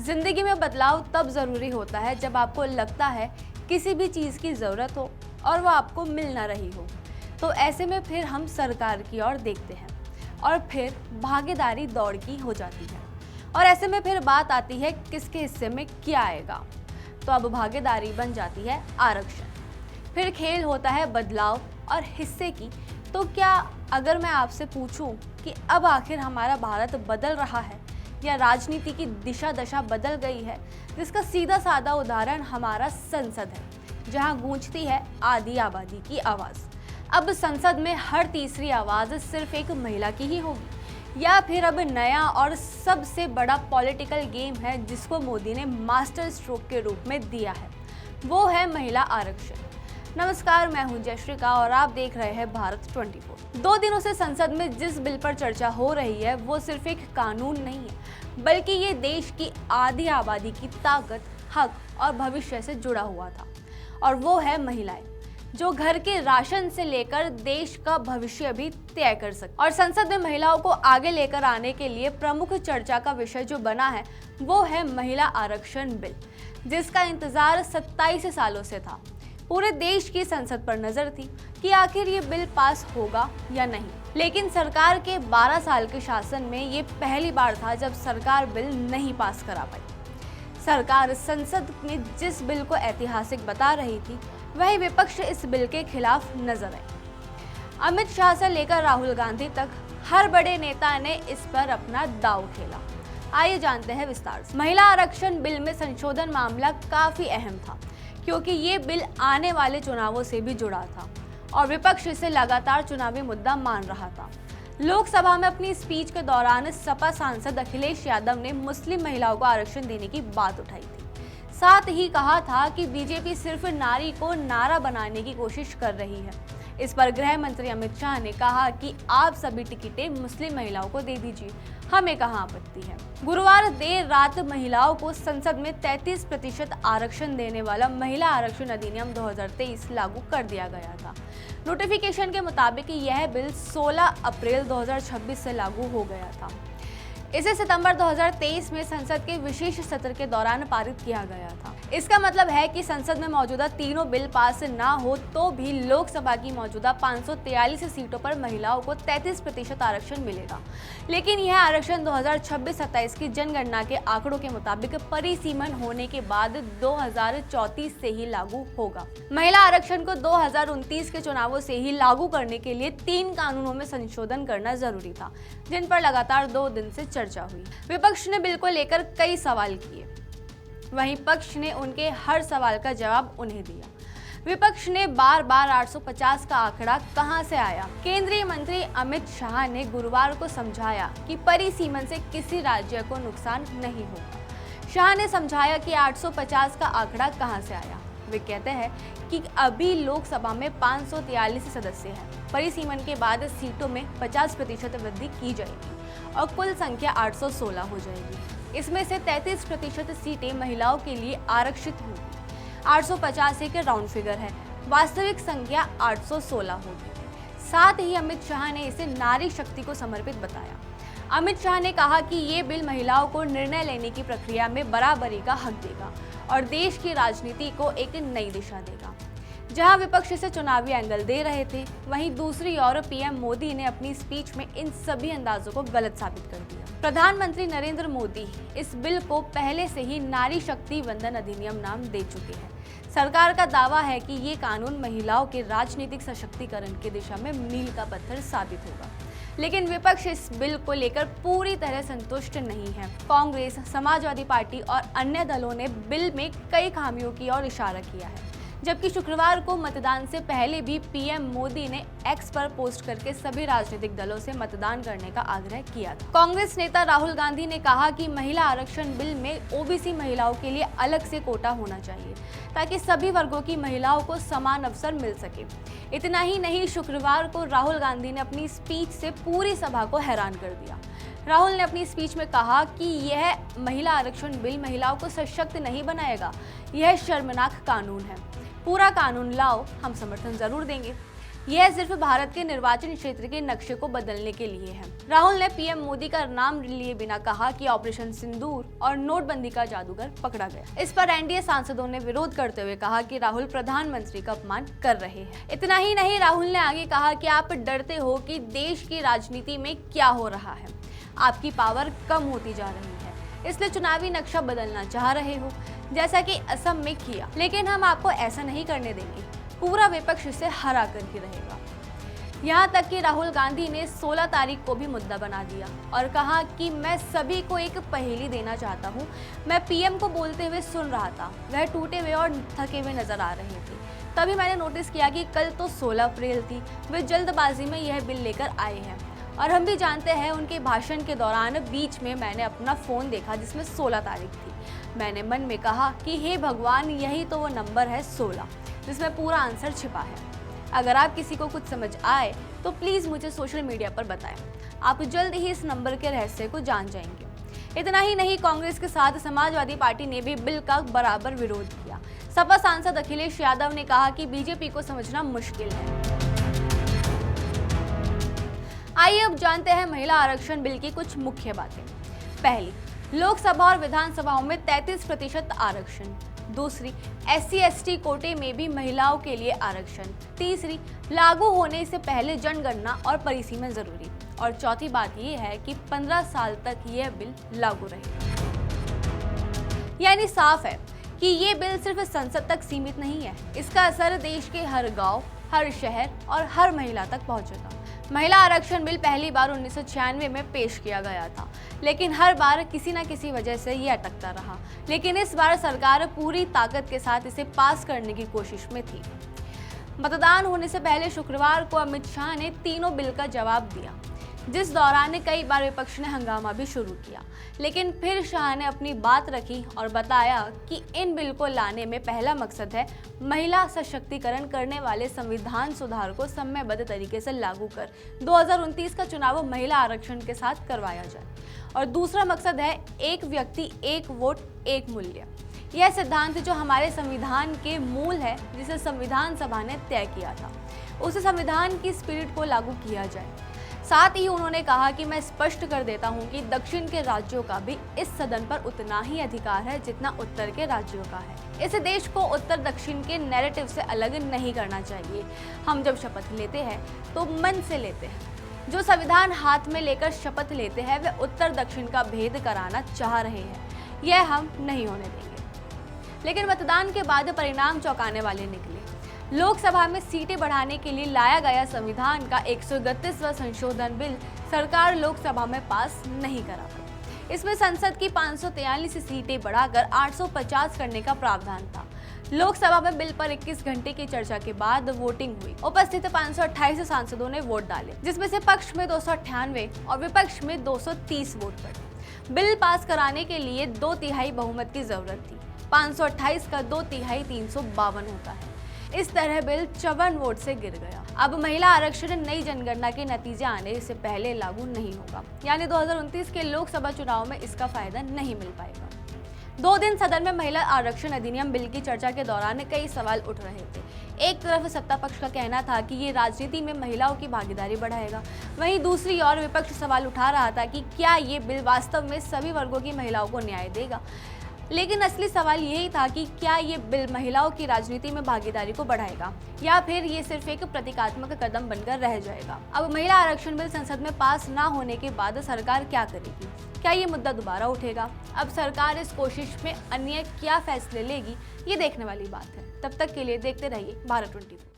जिंदगी में बदलाव तब जरूरी होता है जब आपको लगता है किसी भी चीज की जरूरत हो और वो आपको मिल ना रही हो। तो ऐसे में फिर हम सरकार की ओर देखते हैं और फिर भागीदारी दौड़ की हो जाती है। और ऐसे में फिर बात आती है किसके हिस्से में क्या आएगा। तो अब भागीदारी बन जाती है आरक्षण। फिर खेल होता है बदलाव और हिस्से की। तो क्या अगर मैं आपसे पूछूं कि अब आखिर हमारा भारत बदल रहा है या राजनीति की दिशा दशा बदल गई है, जिसका सीधा साधा उदाहरण हमारा संसद है, जहां गूंजती है आधी आबादी की आवाज। अब संसद में हर तीसरी आवाज सिर्फ एक महिला की ही होगी, या फिर अब नया और सबसे बड़ा पॉलिटिकल गेम है जिसको मोदी ने मास्टर स्ट्रोक के रूप में दिया है, वो है महिला आरक्षण। नमस्कार, मैं हूं जयश्रिका और आप देख रहे हैं भारत 24। 2 दिनों से संसद में जिस बिल पर चर्चा हो रही है वो सिर्फ एक कानून नहीं है, बल्कि ये देश की आधी आबादी की ताकत, हक और भविष्य से जुड़ा हुआ था। और वो है महिलाएं, जो घर के राशन से लेकर देश का भविष्य भी तय कर सकती। और संसद में महिलाओं को आगे लेकर आने के लिए प्रमुख चर्चा का विषय जो बना है वो है महिला आरक्षण बिल, जिसका इंतजार 27 सालों से था। पूरे देश की संसद पर नजर थी कि आखिर ये बिल पास होगा या नहीं। लेकिन सरकार के 12 साल के शासन में ये पहली बार था जब सरकार बिल नहीं पास करा पाई। सरकार संसद में जिस बिल को ऐतिहासिक बता रही थी, वही विपक्ष इस बिल के खिलाफ नजर आए। अमित शाह से लेकर राहुल गांधी तक हर बड़े नेता ने इस पर अपना दांव खेला। आइए जानते हैं विस्तार से। महिला आरक्षण बिल में संशोधन मामला काफी अहम था, क्योंकि ये बिल आने वाले चुनावों से भी जुड़ा था और विपक्ष इसे लगातार चुनावी मुद्दा मान रहा था। लोकसभा में अपनी स्पीच के दौरान सपा सांसद अखिलेश यादव ने मुस्लिम महिलाओं को आरक्षण देने की बात उठाई थी। साथ ही कहा था कि बीजेपी सिर्फ नारी को नारा बनाने की कोशिश कर रही है। इस पर गृह मंत्री अमित शाह ने कहा कि आप सभी टिकटें मुस्लिम महिलाओं को दे दीजिए, हमें कहां आपत्ति है। गुरुवार देर रात महिलाओं को संसद में 33% आरक्षण देने वाला महिला आरक्षण अधिनियम 2023 लागू कर दिया गया था। नोटिफिकेशन के मुताबिक यह बिल 16 अप्रैल 2026 से लागू हो गया था। इसे सितंबर 2023 में संसद के विशेष सत्र के दौरान पारित किया गया था। इसका मतलब है कि संसद में मौजूदा तीनों बिल पास ना हो तो भी लोकसभा की मौजूदा 543 सीटों पर महिलाओं को 33% आरक्षण मिलेगा। लेकिन यह आरक्षण 2026-27 की जनगणना के आंकड़ों के मुताबिक परिसीमन होने के बाद 2034 से ही लागू होगा। महिला आरक्षण को 2029 के चुनावों से ही लागू करने के लिए 3 कानूनों में संशोधन करना जरूरी था, जिन पर लगातार 2 दिन से चर्चा हुई। विपक्ष ने बिल को लेकर कई सवाल किए, वहीं पक्ष ने उनके हर सवाल का जवाब उन्हें दिया। विपक्ष ने बार-बार 850 का आंकड़ा कहां से आया। केंद्रीय मंत्री अमित शाह ने गुरुवार को समझाया कि परिसीमन से किसी राज्य को नुकसान नहीं होगा। शाह ने समझाया कि 850 का आंकड़ा कहां से आया। वे कहते हैं कि अभी लोकसभा में 543 सदस्य हैं। परिसीमन के बाद सीटों में 50% वृद्धि की जाएगी और कुल संख्या 816 हो जाएगी। इसमें से 33% सीटें महिलाओं के लिए आरक्षित होंगी। 850 एक राउंड फिगर है, वास्तविक संख्या 816 होगी। साथ ही अमित शाह ने इसे नारी शक्ति को समर्पित बताया। अमित शाह ने कहा कि ये बिल महिलाओं को निर्णय लेने की प्रक्रिया में बराबरी का हक देगा और देश की राजनीति को एक नई दिशा देगा। जहां विपक्ष इसे चुनावी एंगल दे रहे थे, वहीं दूसरी ओर पीएम मोदी ने अपनी स्पीच में इन सभी अंदाजों को गलत साबित कर दिया। प्रधानमंत्री नरेंद्र मोदी इस बिल को पहले से ही नारी शक्ति वंदन अधिनियम नाम दे चुके हैं। सरकार का दावा है कि ये कानून महिलाओं के राजनीतिक सशक्तिकरण की दिशा में मील का पत्थर साबित होगा। लेकिन विपक्ष इस बिल को लेकर पूरी तरह संतुष्ट नहीं है। कांग्रेस, समाजवादी पार्टी और अन्य दलों ने बिल में कई खामियों की ओर इशारा किया है, जबकि शुक्रवार को मतदान से पहले भी पीएम मोदी ने एक्स पर पोस्ट करके सभी राजनीतिक दलों से मतदान करने का आग्रह किया था। कांग्रेस नेता राहुल गांधी ने कहा कि महिला आरक्षण बिल में ओबीसी महिलाओं के लिए अलग से कोटा होना चाहिए, ताकि सभी वर्गों की महिलाओं को समान अवसर मिल सके। इतना ही नहीं, शुक्रवार को राहुल गांधी ने अपनी स्पीच से पूरी सभा को हैरान कर दिया। राहुल ने अपनी स्पीच में कहा कि यह महिला आरक्षण बिल महिलाओं को सशक्त नहीं बनाएगा, यह शर्मनाक कानून है। पूरा कानून लाओ, हम समर्थन जरूर देंगे। यह सिर्फ भारत के निर्वाचन क्षेत्र के नक्शे को बदलने के लिए है। राहुल ने पीएम मोदी का नाम लिए बिना कहा कि ऑपरेशन सिंदूर और नोटबंदी का जादूगर पकड़ा गया। इस पर एनडीए सांसदों ने विरोध करते हुए कहा कि राहुल प्रधानमंत्री का अपमान कर रहे हैं। इतना ही नहीं, राहुल ने आगे कहा कि आप डरते हो कि देश की राजनीति में क्या हो रहा है, आपकी पावर कम होती जा रही है, इसलिए चुनावी नक्शा बदलना चाह रहे हो, जैसा कि असम में किया। लेकिन हम आपको ऐसा नहीं करने देंगे, पूरा विपक्ष इसे हरा कर ही रहेगा। यहाँ तक कि राहुल गांधी ने 16 तारीख को भी मुद्दा बना दिया और कहा कि मैं सभी को एक पहेली देना चाहता हूँ। मैं पीएम को बोलते हुए सुन रहा था, वह टूटे हुए और थके हुए नजर आ रहे थे। तभी मैंने नोटिस किया कि कल तो 16 अप्रैल थी, वे जल्दबाजी में यह बिल लेकर आए हैं। और हम भी जानते हैं, उनके भाषण के दौरान बीच में मैंने अपना फ़ोन देखा जिसमें 16 तारीख थी। मैंने मन में कहा कि हे भगवान, यही तो वो नंबर है 16 जिसमें पूरा आंसर छिपा है। अगर आप किसी को कुछ समझ आए तो प्लीज़ मुझे सोशल मीडिया पर बताएं। आप जल्द ही इस नंबर के रहस्य को जान जाएंगे। इतना ही नहीं, कांग्रेस के साथ समाजवादी पार्टी ने भी बिल का बराबर विरोध किया। सपा सांसद अखिलेश यादव ने कहा कि बीजेपी को समझना मुश्किल है। आइए अब जानते हैं महिला आरक्षण बिल की कुछ मुख्य बातें। पहली, लोकसभा और विधानसभाओं में 33% आरक्षण। दूसरी, SC/ST कोटे में भी महिलाओं के लिए आरक्षण। तीसरी, लागू होने से पहले जनगणना और परिसीमन जरूरी। और चौथी बात यह है कि 15 साल तक यह बिल लागू रहेगा। यानी साफ है कि ये बिल सिर्फ संसद तक सीमित नहीं है, इसका असर देश के हर गांव, हर शहर और हर महिला तक पहुंचेगा। महिला आरक्षण बिल पहली बार 1996 में पेश किया गया था, लेकिन हर बार किसी न किसी वजह से ये अटकता रहा। लेकिन इस बार सरकार पूरी ताकत के साथ इसे पास करने की कोशिश में थी। मतदान होने से पहले शुक्रवार को अमित शाह ने तीनों बिल का जवाब दिया, जिस दौरान कई बार विपक्ष ने हंगामा भी शुरू किया। लेकिन फिर शाह ने अपनी बात रखी और बताया कि इन बिल को लाने में पहला मकसद है महिला सशक्तिकरण करने वाले संविधान सुधार को समयबद्ध तरीके से लागू कर 2029 का चुनाव महिला आरक्षण के साथ करवाया जाए। और दूसरा मकसद है एक व्यक्ति एक वोट एक मूल्य। यह सिद्धांत जो हमारे संविधान के मूल है, जिसे संविधान सभा ने तय किया था, उसे संविधान की स्पिरिट को लागू किया जाए। साथ ही उन्होंने कहा कि मैं स्पष्ट कर देता हूं कि दक्षिण के राज्यों का भी इस सदन पर उतना ही अधिकार है जितना उत्तर के राज्यों का है। इस देश को उत्तर दक्षिण के नैरेटिव से अलग नहीं करना चाहिए। हम जब शपथ लेते हैं तो मन से लेते हैं। जो संविधान हाथ में लेकर शपथ लेते हैं वे उत्तर दक्षिण का भेद कराना चाह रहे हैं। यह हम नहीं होने देंगे। लेकिन मतदान के बाद परिणाम चौंकाने वाले निकले। लोकसभा में सीटें बढ़ाने के लिए लाया गया संविधान का 131वां संशोधन बिल सरकार लोकसभा में पास नहीं करा पाई। इसमें संसद की 543 सीटें बढ़ाकर 850 करने का प्रावधान था। लोकसभा में बिल पर 21 घंटे की चर्चा के बाद वोटिंग हुई। उपस्थित 528 सांसदों ने वोट डाले, जिसमें से पक्ष में 298 और विपक्ष में 230 वोट पड़े। बिल पास कराने के लिए 2/3 बहुमत की जरूरत थी। 528 का 2/3 352 होता है। इस तरह बिल 54 वोट से गिर गया। अब महिला आरक्षण नई जनगणना के नतीजे आने से पहले लागू नहीं होगा, यानी 2029 के लोकसभा चुनाव में इसका फायदा नहीं मिल पाएगा। 2 दिन सदन में महिला आरक्षण अधिनियम बिल की चर्चा के दौरान कई सवाल उठ रहे थे। एक तरफ सत्ता पक्ष का कहना था कि ये राजनीति में महिलाओं की भागीदारी बढ़ाएगा, वहीं दूसरी ओर विपक्ष सवाल उठा रहा था कि क्या ये बिल वास्तव में सभी वर्गों की महिलाओं को न्याय देगा। लेकिन असली सवाल यही था कि क्या ये बिल महिलाओं की राजनीति में भागीदारी को बढ़ाएगा या फिर ये सिर्फ एक प्रतीकात्मक कदम बनकर रह जाएगा। अब महिला आरक्षण बिल संसद में पास ना होने के बाद सरकार क्या करेगी? क्या ये मुद्दा दोबारा उठेगा? अब सरकार इस कोशिश में अन्य क्या फैसले लेगी, ये देखने वाली बात है। तब तक के लिए देखते रहिए भारत 24।